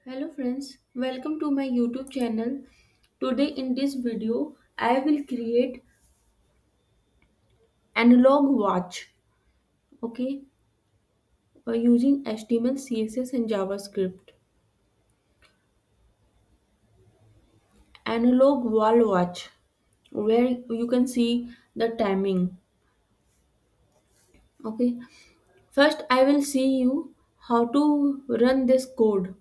Hello friends, welcome to my YouTube channel. Today in this video, I will create analog watch, okay, by using HTML, CSS and JavaScript. Analog wall watch, where you can see the timing, okay. First, I will see you how to run this code.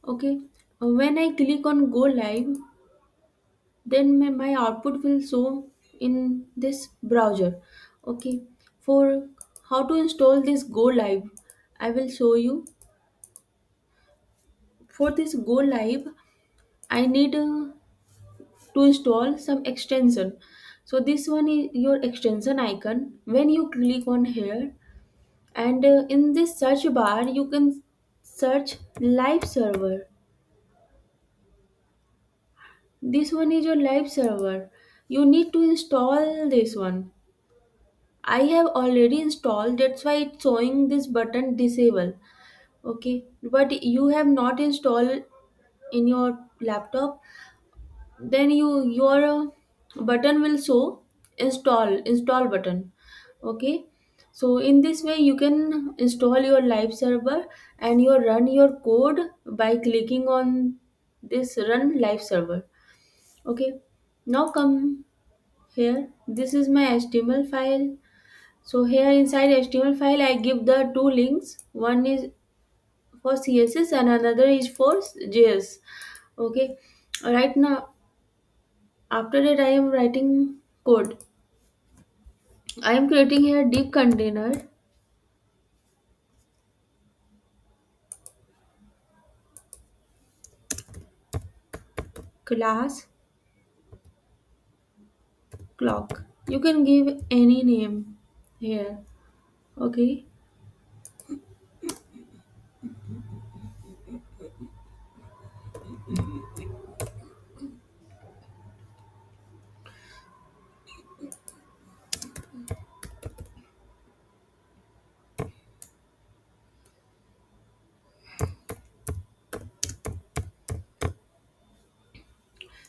Okay, when I click on go live, then my output will show in this browser. Okay, for how to install this go live, I will show you. For this go live, I need to install some extension. So this one is your extension icon. When you click on here, and in this search bar you can search live server. This one is your live server. You need to install this one. I have already installed, that's why it's showing this button disable. Okay, but you have not installed in your laptop, then your button will show install button. Okay, so in this way you can install your live server and you run your code by clicking on this run live server. Okay, now come here. This is my HTML file. So here inside HTML file I give the two links. One is for CSS and another is for JS. Okay. Right now after that I am writing code. I am creating here div container class clock. You can give any name here. Okay.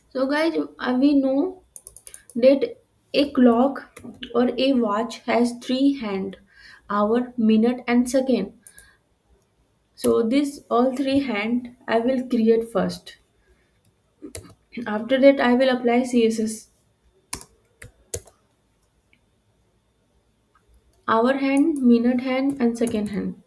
So guys, we know that a clock or a watch has three hand, hour, minute and second. So this all three hand I will create first. After that I will apply CSS. Hour hand, minute hand and second hand.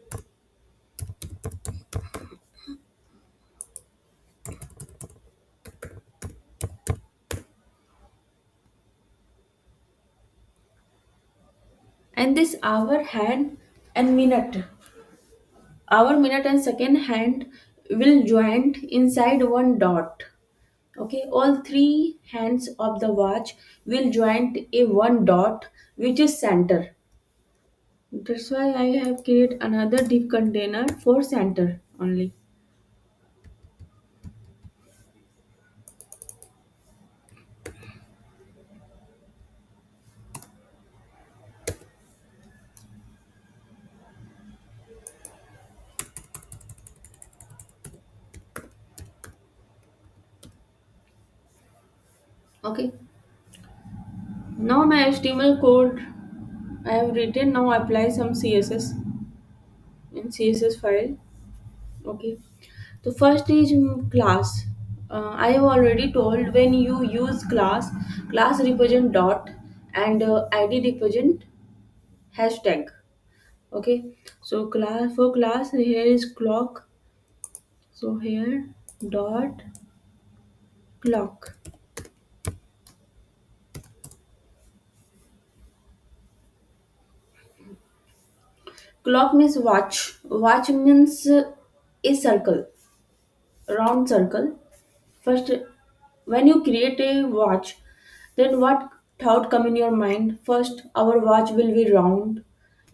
And this hour hand and minute. Hour, minute and second hand will join inside one dot. Okay, all three hands of the watch will join a one dot which is center. That's why I have created another div container for center only. Okay, now my HTML code I have written. Now apply some CSS in CSS file. Okay, so first is class. I have already told when you use class, class represent dot and ID represent hashtag. Okay, so class for class here is clock. So here dot clock. Clock means watch. Watch means a circle, round circle. First, when you create a watch, then what thought come in your mind? First, our watch will be round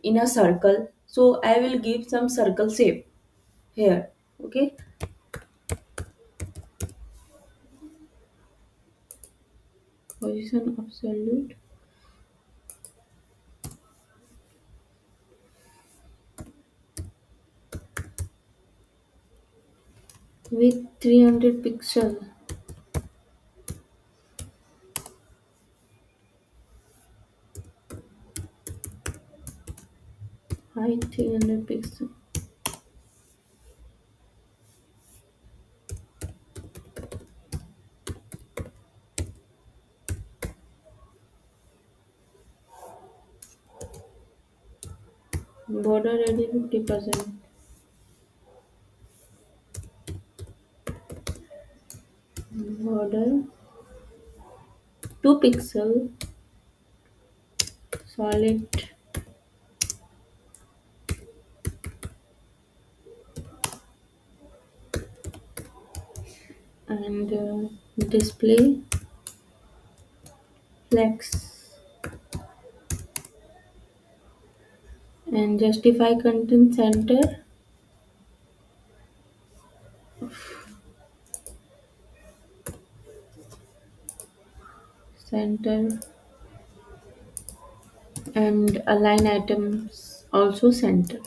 in a circle. So I will give some circle shape. here. Okay, position absolute with 300 pixel, height 300 pixel, border radius 50%, border 2 pixel, solid and display flex and justify content center and align items also center.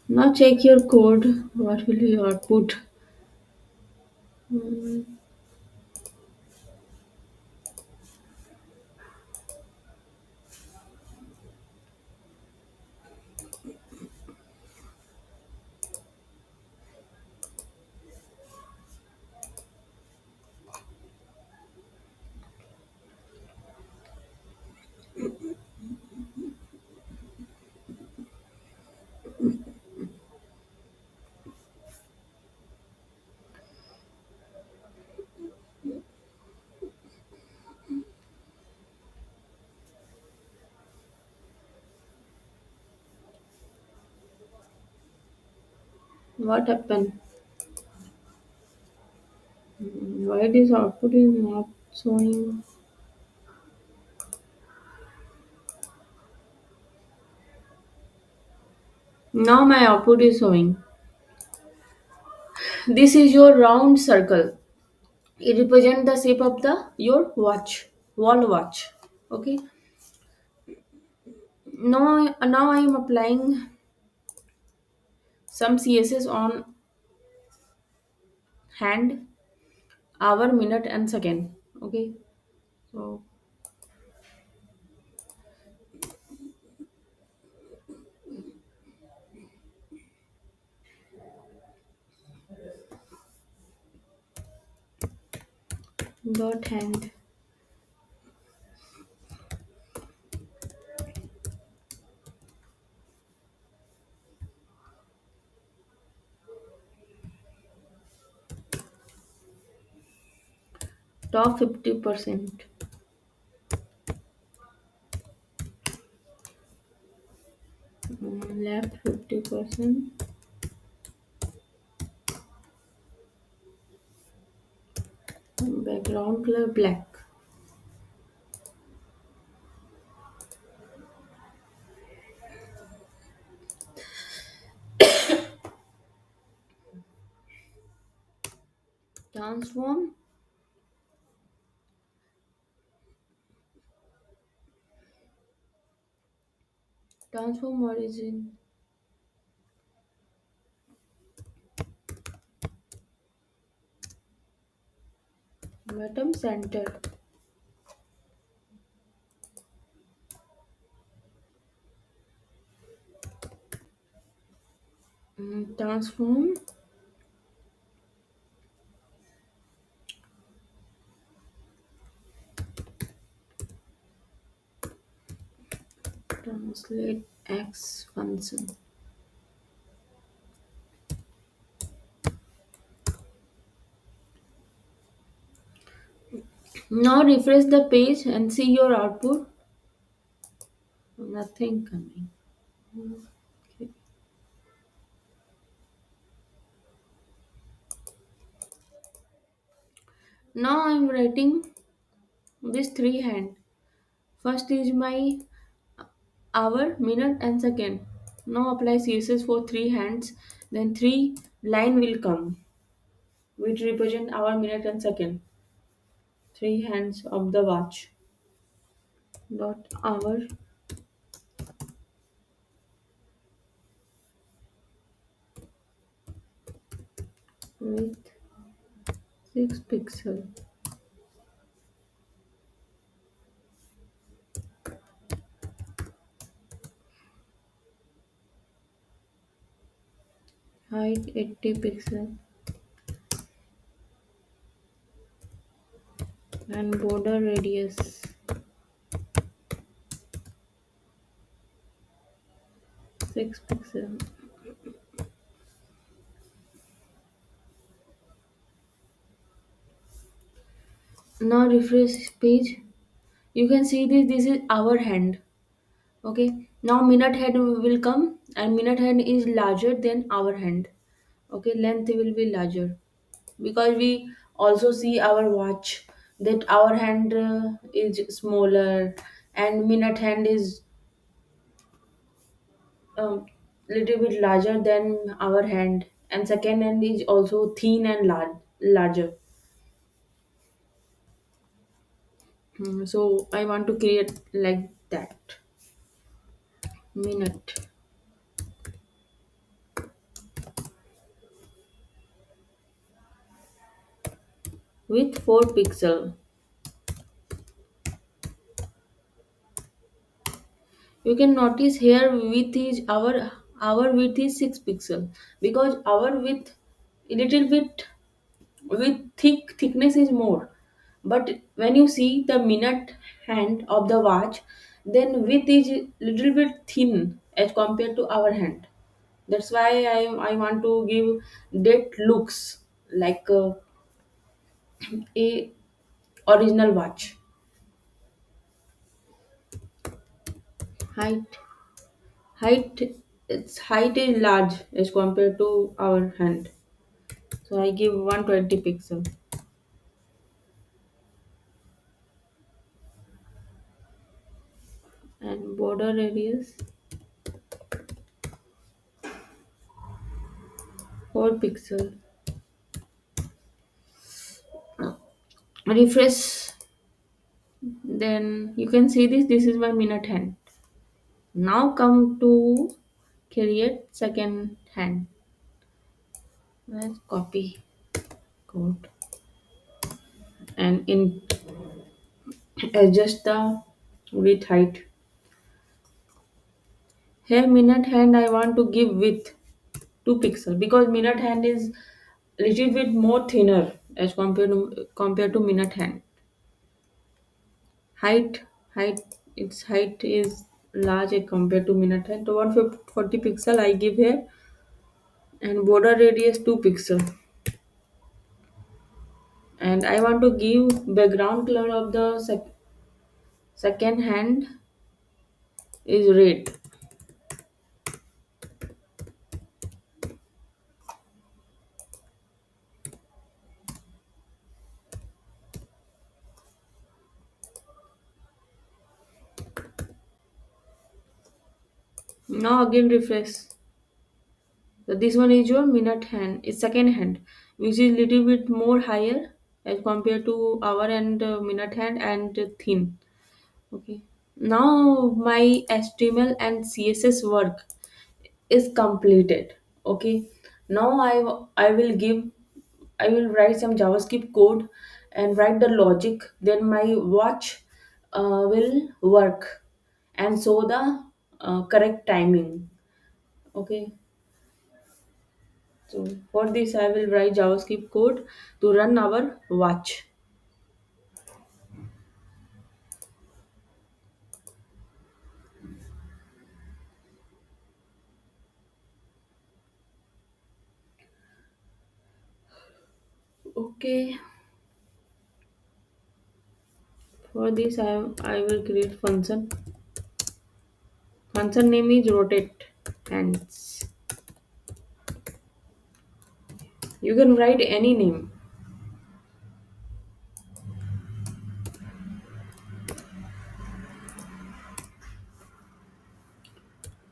Now check your code. What will you output? Hmm, what happened? Why this output is not showing? Now my output is showing. This is your round circle. It represents the shape of the your watch, wall watch. Okay. Now I am applying some CSS on hand, hour, minute, and second. Okay. So dot hand, top 50%, left 50%, background color black. Transform transform origin, bottom center, transform translate x function. Now refresh the page and see your output. Nothing coming. Okay. Now I'm writing this three hand. First is my hour, minute, and second. Now apply CSS for three hands, then three line will come, which represent hour, minute and second. Three hands of the watch. Dot hour with 6 pixel. Height 80 pixel. And border radius 6 pixel. Now refresh page. You can see this is our hand. Okay, now minute hand will come, and minute hand is larger than our hand. Okay, length will be larger, because we also see our watch that our hand is smaller, and minute hand is little bit larger than our hand, and second hand is also thin and larger. So I want to create like that. Minute with 4 pixel. You can notice here width is our width is 6 pixel, because our width a little bit with thickness is more. But when you see the minute hand of the watch, then width is little bit thin as compared to our hand. That's why I want to give that looks like a original watch. Height height its height is large as compared to our hand, so I give 120 pixel. And border radius 4 pixel. Refresh, then you can see this is my minute hand. Now come to create second hand. Let's copy code and in adjust the width height. Here minute hand I want to give width 2 pixel, because minute hand is little bit more thinner as compared to minute hand. Height its height is large as compared to minute hand. So 140 pixel I give here, and border radius 2 pixel. And I want to give background color of the second hand is red. Now again refresh. So this one is your minute hand, is second hand, which is little bit more higher as compared to our and minute hand, and thin. Okay. Now my HTML and CSS work is completed. Okay. Now I will give, I will write some JavaScript code and write the logic. Then my watch will work and show the correct timing. Okay. So for this, I will write JavaScript code to run our watch. Okay. For this, I will create function. Function name is rotate hands. You can write any name.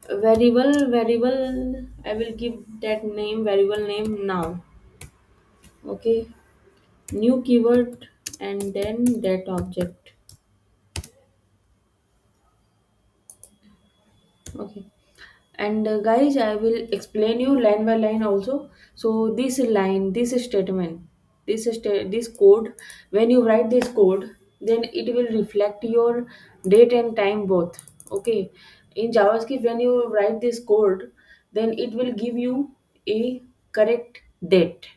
Variable, I will give that name, variable name now. Okay, new keyword and then that object. Okay, and guys, I will explain you line by line also. So this line, this statement, this code, when you write this code, then it will reflect your date and time both. Okay, in JavaScript, when you write this code, then it will give you a correct date.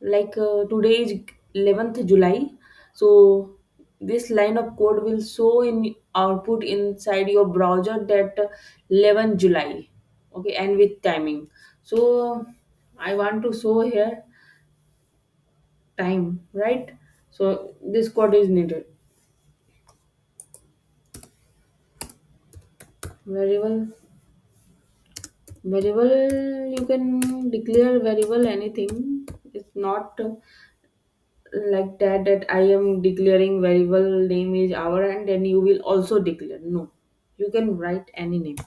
Like today is 11th July. So this line of code will show in output inside your browser that 11 July. Okay, and with timing. So I want to show here time, right? So this code is needed. Variable variable, you can declare variable anything. It's not like that I am declaring variable name is our, and then you will also declare. No, you can write any name.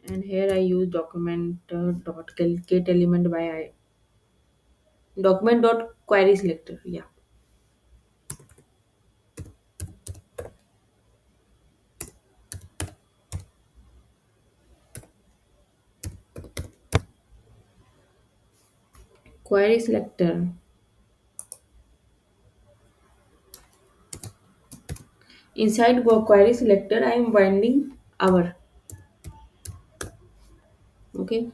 And here I use document dot get element by document dot query selector. Yeah, query selector. Inside query selector, I am binding our. Okay,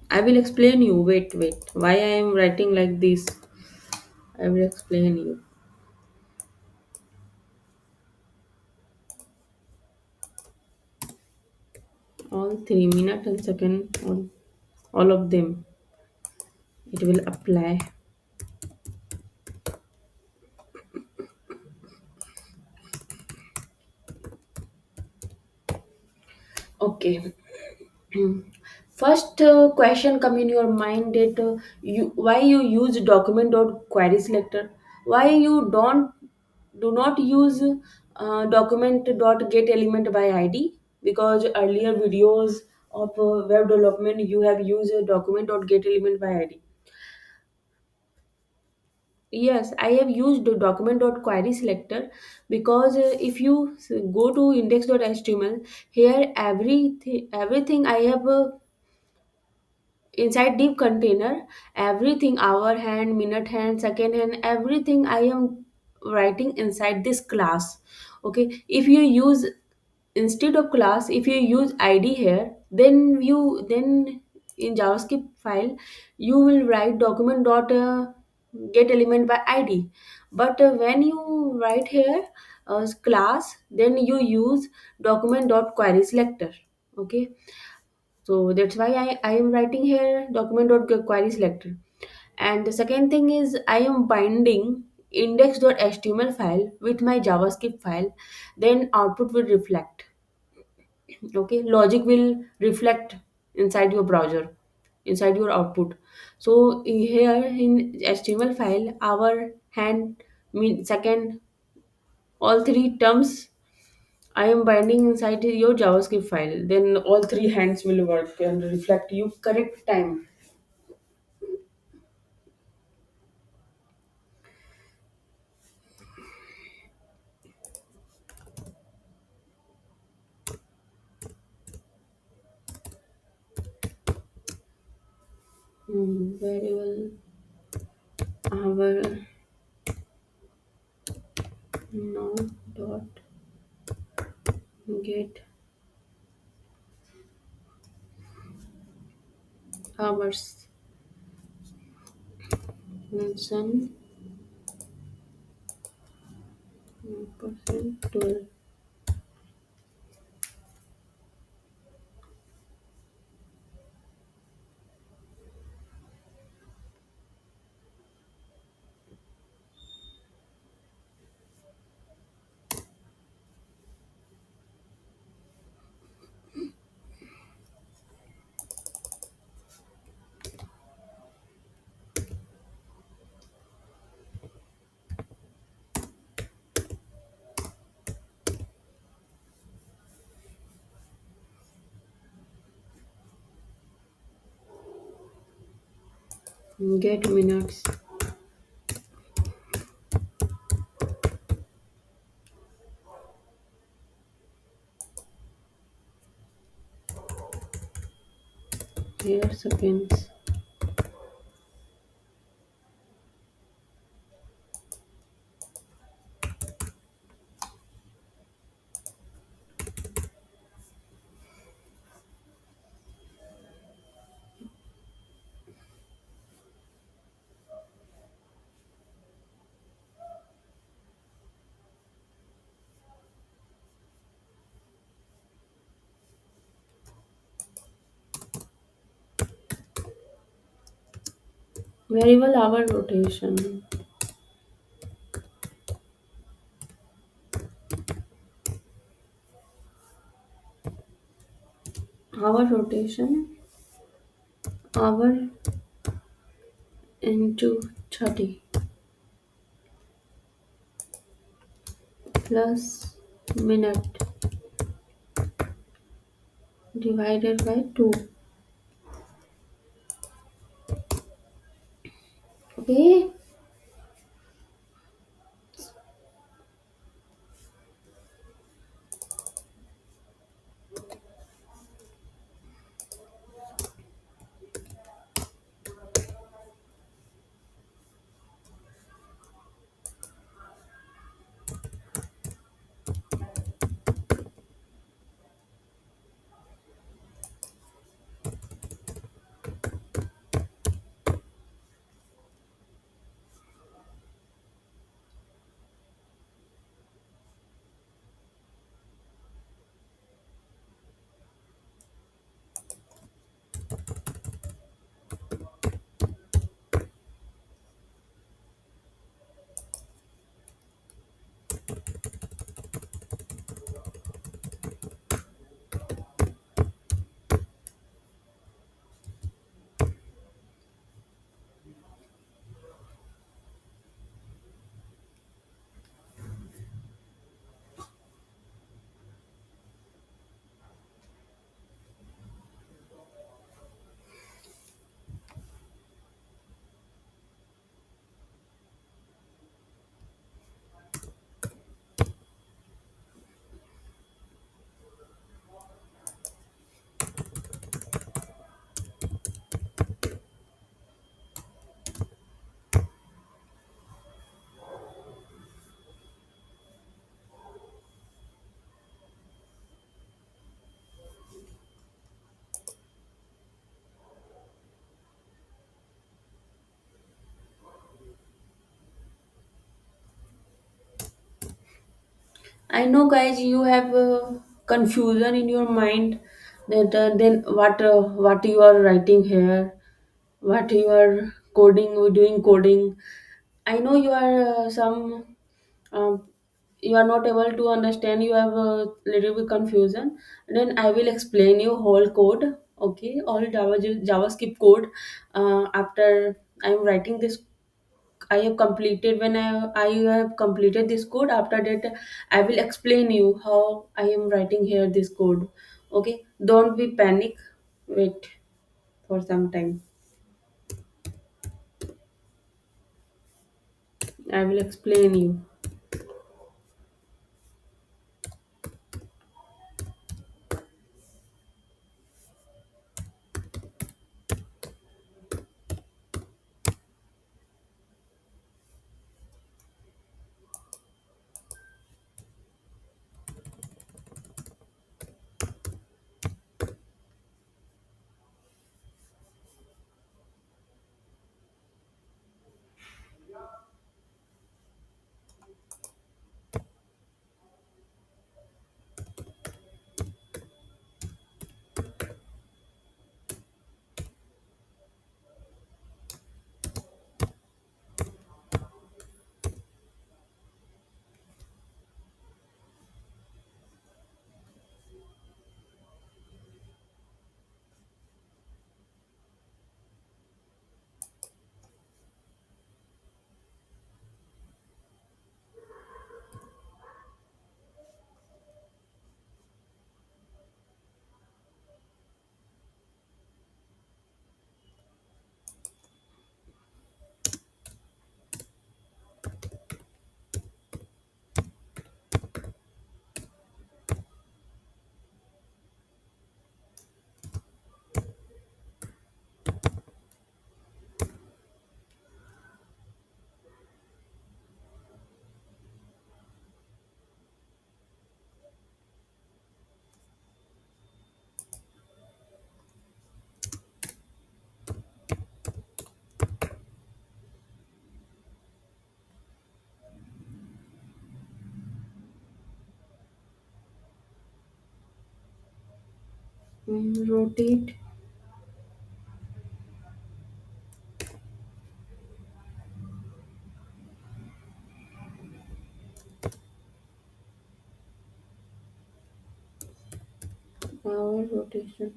I will explain you. Wait, why I am writing like this. I will explain you. All 3 minute and second, all of them. It will apply. Okay. First question come in your mind that you why you use document dot query selector. Why you do not use document dot get element by ID? Because earlier videos of web development you have used document dot get element by ID. Yes, I have used the document dot query selector because if you go to index.html, here everything I have inside div container, everything, hour hand, minute hand, second hand, everything I am writing inside this class. Okay, if you use instead of class, if you use id here, then in JavaScript file you will write document dot get element by id. But when you write here class, then you use document dot query selector. Okay, so that's why I am writing here document.query selector. And the second thing is I am binding index.html file with my JavaScript file. Then output will reflect. Okay, logic will reflect inside your browser, inside your output. So here in HTML file, our hand, mean second, all three terms I am binding inside your JavaScript file. Then all three hands will work and reflect you correct time. Very well. Our now dot get hours sun percent 12. Get minutes. Here seconds. Variable hour rotation. Hour rotation. Hour into 30 plus minute divided by 2. Okay. I know, guys, you have confusion in your mind that then what you are writing here, what you are coding, doing coding. I know you are um, you are not able to understand. You have a little bit confusion. Then I will explain you whole code. Okay, all JavaScript code. After I am writing this, I have completed when I have completed this code. After that, I will explain you how I am writing here this code. Okay, don't be panic. Wait for some time. I will explain you. Rotate our rotation.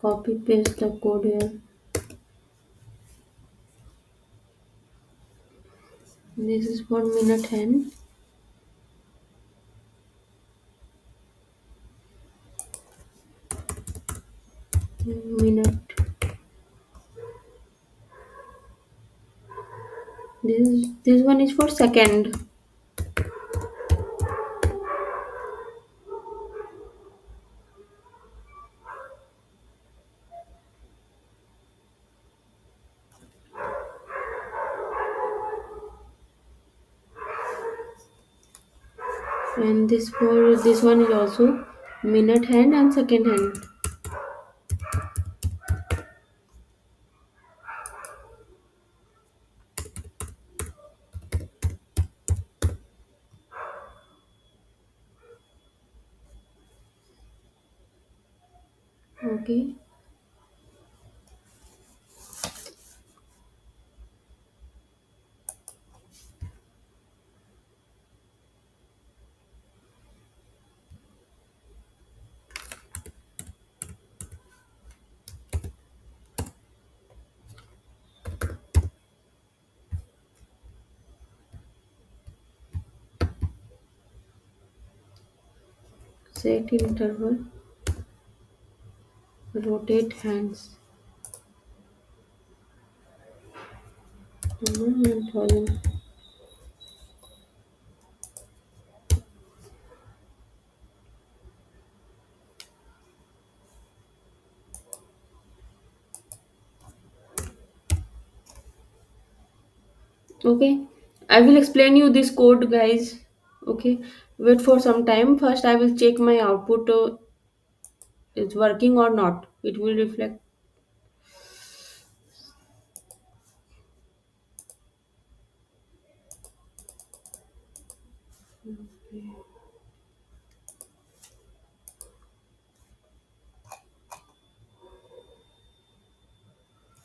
Copy paste the code here. This is for minute hand. Minute. This one is for second. And this one is also minute hand and second hand. Okay. Set interval. Rotate hands. 1000. Okay. I will explain you this code, guys. Okay. Wait for some time. First, I will check my output is working or not. It will reflect.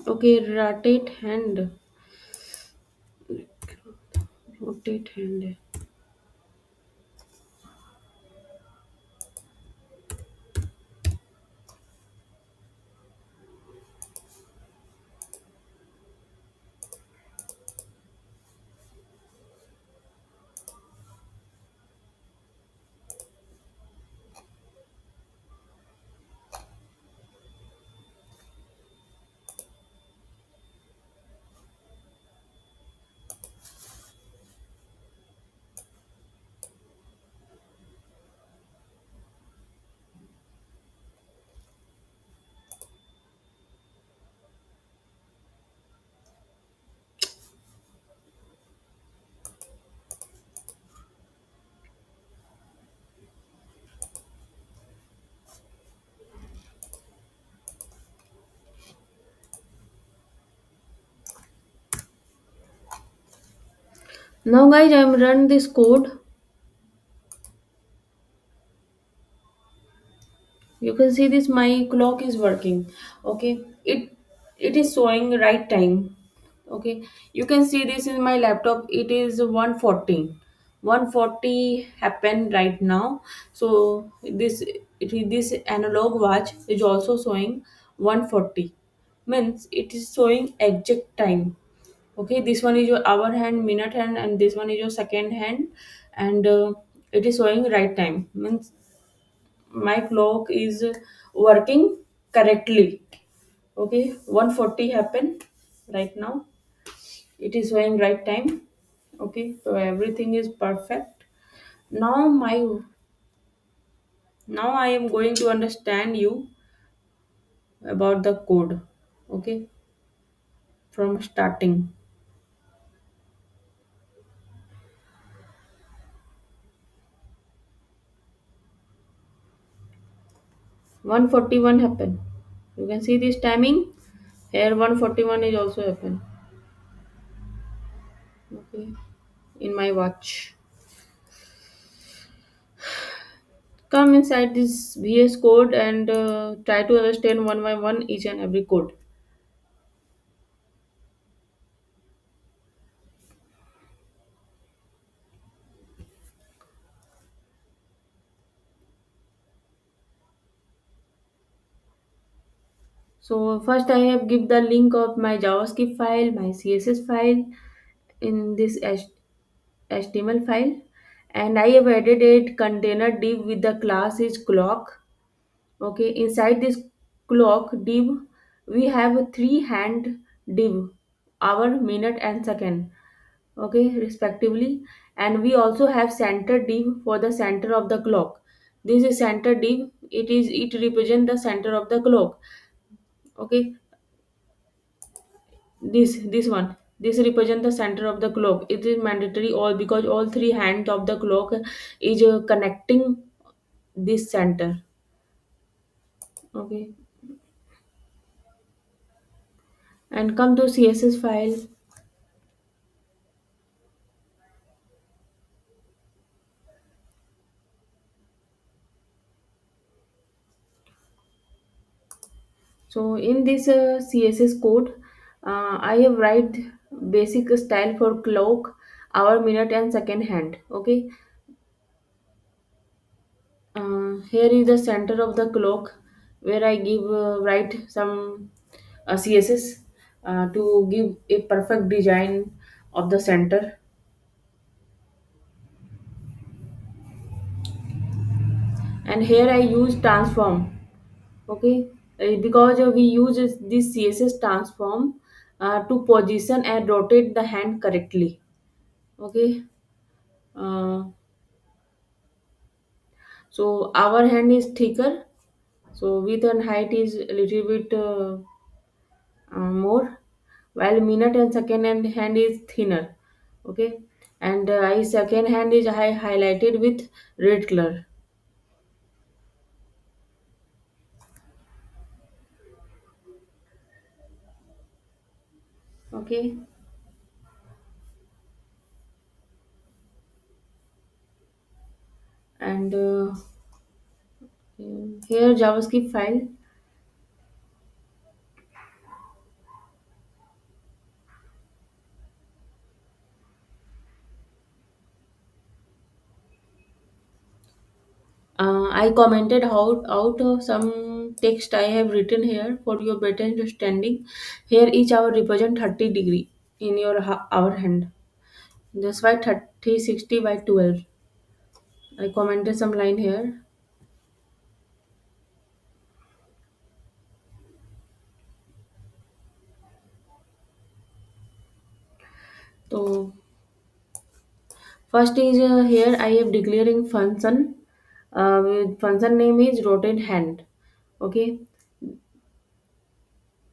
Okay. Rotate hand. Rotate hand. Now, guys, I'm run this code. You can see this. My clock is working. Okay. It is showing right time. Okay. You can see this in my laptop. It is 1:14. 140 happen right now. So this analog watch is also showing 140, means it is showing exact time. Okay, this one is your hour hand, minute hand, and this one is your second hand, and it is showing right time, means my clock is working correctly. Okay, 140 happen right now, it is showing right time. Okay, so everything is perfect. Now my now I am going to understand you about the code. Okay, from starting. 141 happen, you can see this timing here. 141 is also happen. Okay, in my watch. Come inside this VS code and try to understand one by one each and every code. So first I have give the link of my JavaScript file, my CSS file in this HTML file, and I have added a container div with the class is clock. Okay, inside this clock div we have a three hand div, hour, minute, and second. Okay, respectively, and we also have center div for the center of the clock. This is center div. It represents the center of the clock. Okay, this one, this represent the center of the clock. It is mandatory all because all three hands of the clock is connecting this center. Okay, and come to CSS file. So in this CSS code, I have write basic style for clock, hour, minute, and second hand. Okay, here is the center of the clock where I give write some CSS to give a perfect design of the center. And here I use transform. Okay, because we use this CSS transform to position and rotate the hand correctly. Okay, uh, so our hand is thicker, so width and height is a little bit more, while minute and second hand is thinner. Okay, and I second hand is highlighted with red color. Okay, and here JavaScript file. I commented out of some text I have written here for your better understanding. Here each hour represent 30 degree in your hour hand. That's why 30 60 by 12. I commented some line here. So first is here I am declaring function. With function name is rotate hand. Okay,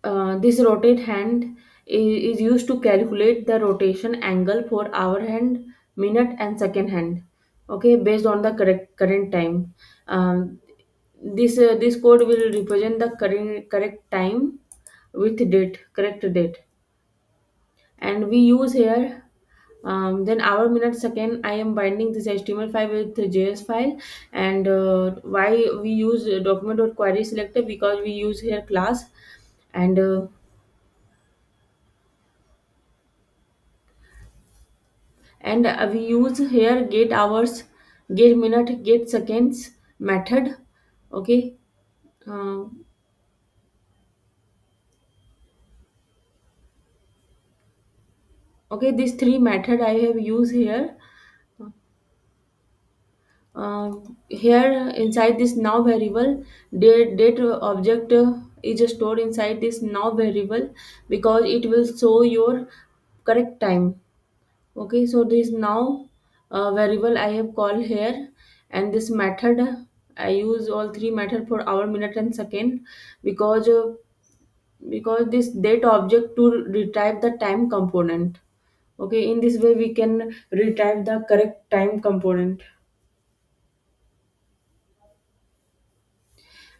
this rotate hand is used to calculate the rotation angle for hour hand, minute, and second hand. Okay, based on the current time. Um, this code will represent the correct time with date, correct date, and we use here. Then hour, minute, second. I am binding this HTML file with the JS file, and why we use document.query selector, because we use here class, and And we use here get hours, get minute, get seconds method. Okay. uh, okay, these three method I have used here. Here inside this now variable, date object is stored inside this now variable because it will show your correct time. Okay, so this now variable I have called here, and this method I use all three method for hour, minute, and second because this date object to retrieve the time component. Okay, in this way we can retrieve the correct time component.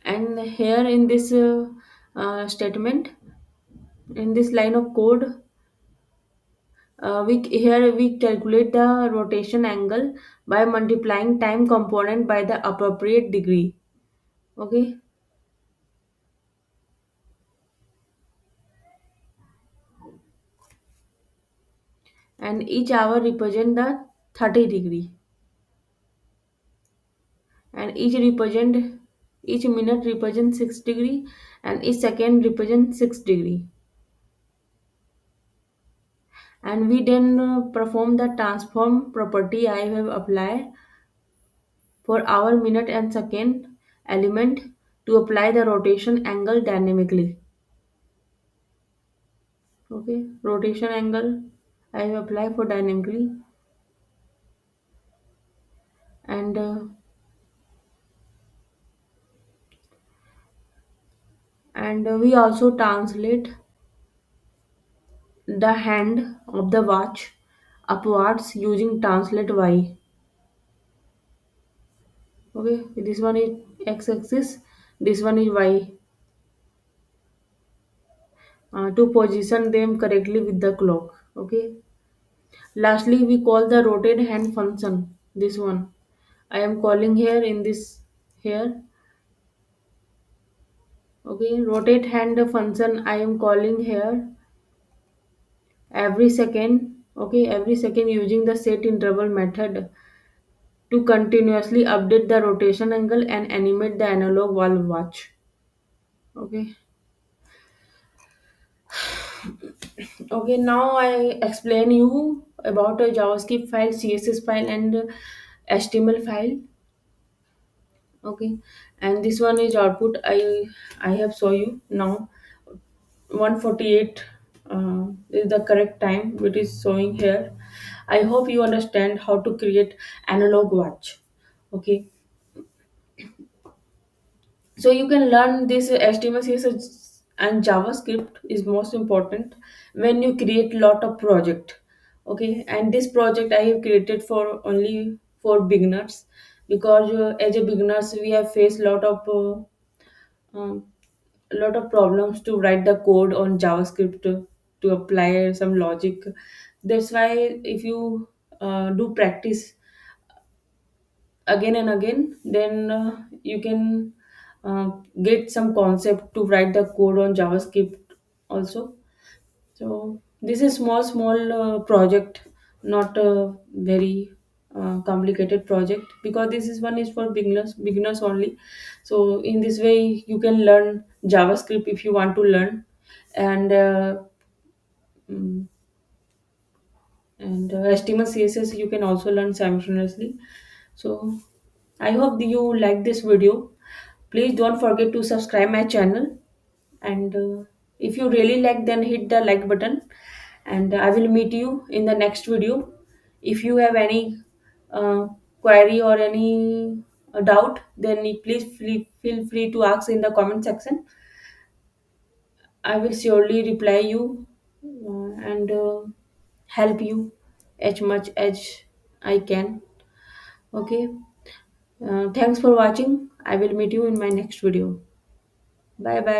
And here in this statement, in this line of code, we here we calculate the rotation angle by multiplying time component by the appropriate degree. Okay, and each hour represent the 30 degree, and each minute represent 6 degree, and each second represent 6 degree. And we then perform the transform property I have applied for hour, minute, and second element to apply the rotation angle dynamically. Okay, rotation angle I have applied for dynamically. And uh, and uh, we also translate the hand of the watch upwards using translate y. Okay, this one is x-axis, this one is y, to position them correctly with the clock. Okay. Lastly, we call the rotate hand function. This one I am calling here in this here. Okay, rotate hand function I am calling here every second. Okay, every second using the set interval method to continuously update the rotation angle and animate the analog wall watch. Okay. Okay, now I explain you about a JavaScript file, CSS file, and HTML file. Okay, and this one is output I have show you now. 1:48 is the correct time which is showing here. I hope you understand how to create analog watch. Okay, so you can learn this HTML, CSS, and JavaScript is most important when you create lot of project. Okay, and this project I have created for only for beginners because as a beginners we have faced um, a lot of problems to write the code on JavaScript to apply some logic. That's why if you do practice again and again, then you can get some concept to write the code on JavaScript also. So this is small project, not a very complicated project because this is one is for beginners only. So in this way you can learn JavaScript if you want to learn, and mm, HTML, CSS you can also learn simultaneously. So I hope you like this video. Please don't forget to subscribe my channel, and if you really like, then hit the like button, and I will meet you in the next video. If you have any uh, query or any doubt, then please feel free to ask in the comment section. I will surely reply you and help you as much as I can. Okay, thanks for watching. I will meet you in my next video. Bye bye.